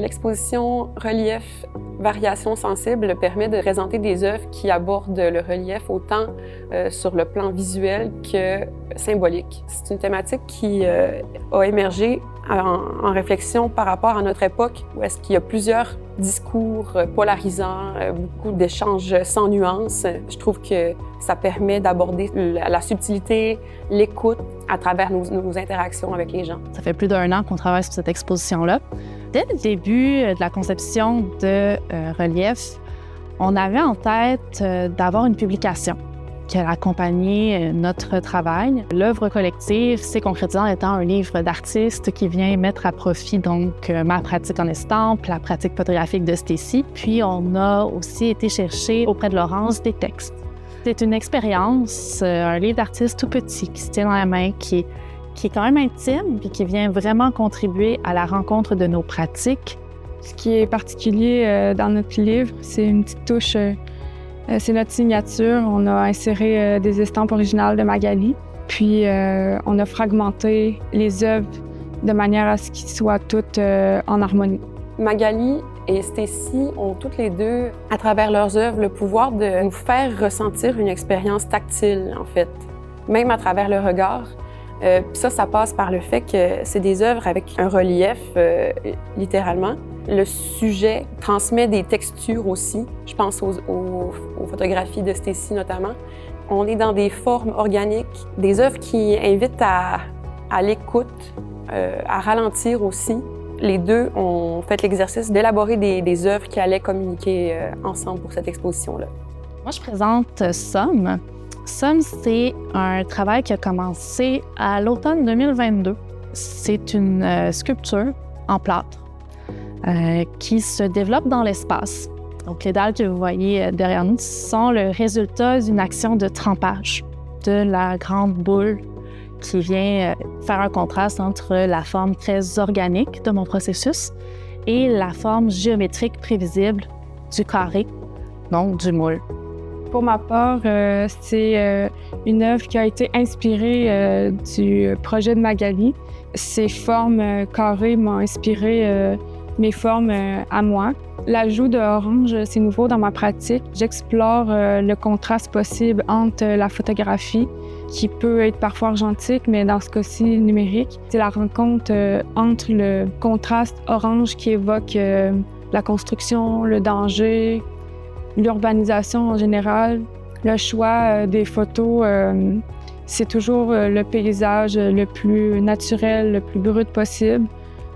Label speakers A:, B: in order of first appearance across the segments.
A: L'exposition Relief Variations sensibles permet de présenter des œuvres qui abordent le relief autant sur le plan visuel que symbolique. C'est une thématique qui a émergé en réflexion par rapport à notre époque, où est-ce qu'il y a plusieurs discours polarisants, beaucoup d'échanges sans nuance. Je trouve que ça permet d'aborder la subtilité, l'écoute à travers nos interactions avec les gens.
B: Ça fait plus d'1 an qu'on travaille sur cette exposition-là. Dès le début de la conception de Relief, on avait en tête d'avoir une publication qui allait accompagner notre travail. L'œuvre collective s'est concrétisée en étant un livre d'artiste qui vient mettre à profit donc ma pratique en estampe, la pratique photographique de Stacy. Puis on a aussi été chercher auprès de Laurence des textes. C'est une expérience, un livre d'artiste tout petit qui se tient dans la main, qui est quand même intime et qui vient vraiment contribuer à la rencontre de nos pratiques.
C: Ce qui est particulier dans notre livre, c'est une petite touche, c'est notre signature. On a inséré des estampes originales de Magali, puis on a fragmenté les œuvres de manière à ce qu'ils soient toutes en harmonie.
A: Magali et Stacy ont toutes les deux, à travers leurs œuvres, le pouvoir de nous faire ressentir une expérience tactile, en fait, même à travers le regard. Puis ça passe par le fait que c'est des œuvres avec un relief, littéralement. Le sujet transmet des textures aussi. Je pense aux photographies de Stacy notamment. On est dans des formes organiques, des œuvres qui invitent à l'écoute, à ralentir aussi. Les deux ont fait l'exercice d'élaborer des œuvres qui allaient communiquer ensemble pour cette exposition-là.
B: Moi, je présente Somme. Somme, c'est un travail qui a commencé à l'automne 2022. C'est une sculpture en plâtre qui se développe dans l'espace. Donc, les dalles que vous voyez derrière nous sont le résultat d'une action de trempage de la grande boule qui vient faire un contraste entre la forme très organique de mon processus et la forme géométrique prévisible du carré, donc du moule.
C: Pour ma part, c'est une œuvre qui a été inspirée du projet de Magali. Ces formes carrées m'ont inspiré mes formes à moi. L'ajout de orange, c'est nouveau dans ma pratique. J'explore le contraste possible entre la photographie, qui peut être parfois argentique, mais dans ce cas-ci numérique. C'est la rencontre entre le contraste orange qui évoque la construction, le danger, l'urbanisation en général. Le choix des photos, c'est toujours le paysage le plus naturel, le plus brut possible.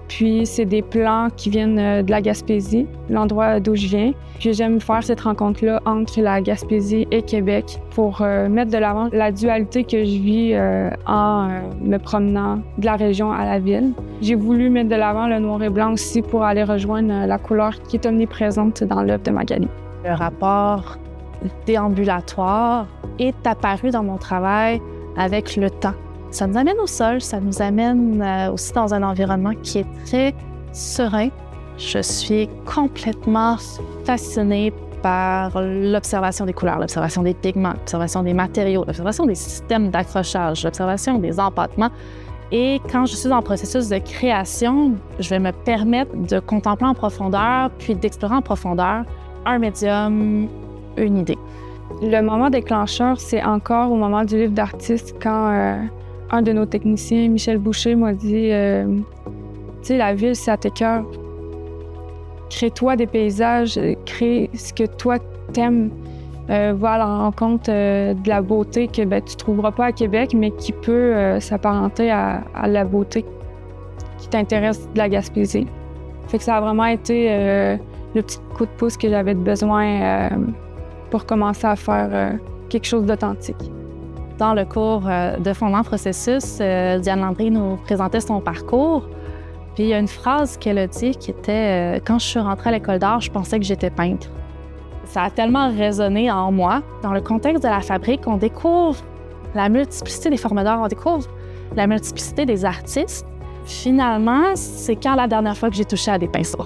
C: Puis c'est des plans qui viennent de la Gaspésie, l'endroit d'où je viens. Puis j'aime faire cette rencontre-là entre la Gaspésie et Québec pour mettre de l'avant la dualité que je vis en me promenant de la région à la ville. J'ai voulu mettre de l'avant le noir et blanc aussi pour aller rejoindre la couleur qui est omniprésente dans l'œuvre de Magali.
B: Le rapport déambulatoire est apparu dans mon travail avec le temps. Ça nous amène au sol, ça nous amène aussi dans un environnement qui est très serein. Je suis complètement fascinée par l'observation des couleurs, l'observation des pigments, l'observation des matériaux, l'observation des systèmes d'accrochage, l'observation des empattements. Et quand je suis dans le processus de création, je vais me permettre de contempler en profondeur, puis d'explorer en profondeur un médium, une idée.
C: Le moment déclencheur, c'est encore au moment du livre d'artiste quand un de nos techniciens, Michel Boucher, m'a dit tu sais, la ville, c'est à tes cœurs. Crée-toi des paysages, crée ce que toi t'aimes. Va à la rencontre de la beauté que tu ne trouveras pas à Québec, mais qui peut s'apparenter à la beauté qui t'intéresse de la Gaspésie. Fait que ça a vraiment été le petit coup de pouce que j'avais besoin pour commencer à faire quelque chose d'authentique.
B: Dans le cours de fondement processus, Diane Landry nous présentait son parcours. Puis il y a une phrase qu'elle a dit qui était quand je suis rentrée à l'école d'art, je pensais que j'étais peintre. Ça a tellement résonné en moi. Dans le contexte de la fabrique, on découvre la multiplicité des formes d'art, on découvre la multiplicité des artistes. Finalement, c'est quand la dernière fois que j'ai touché à des pinceaux.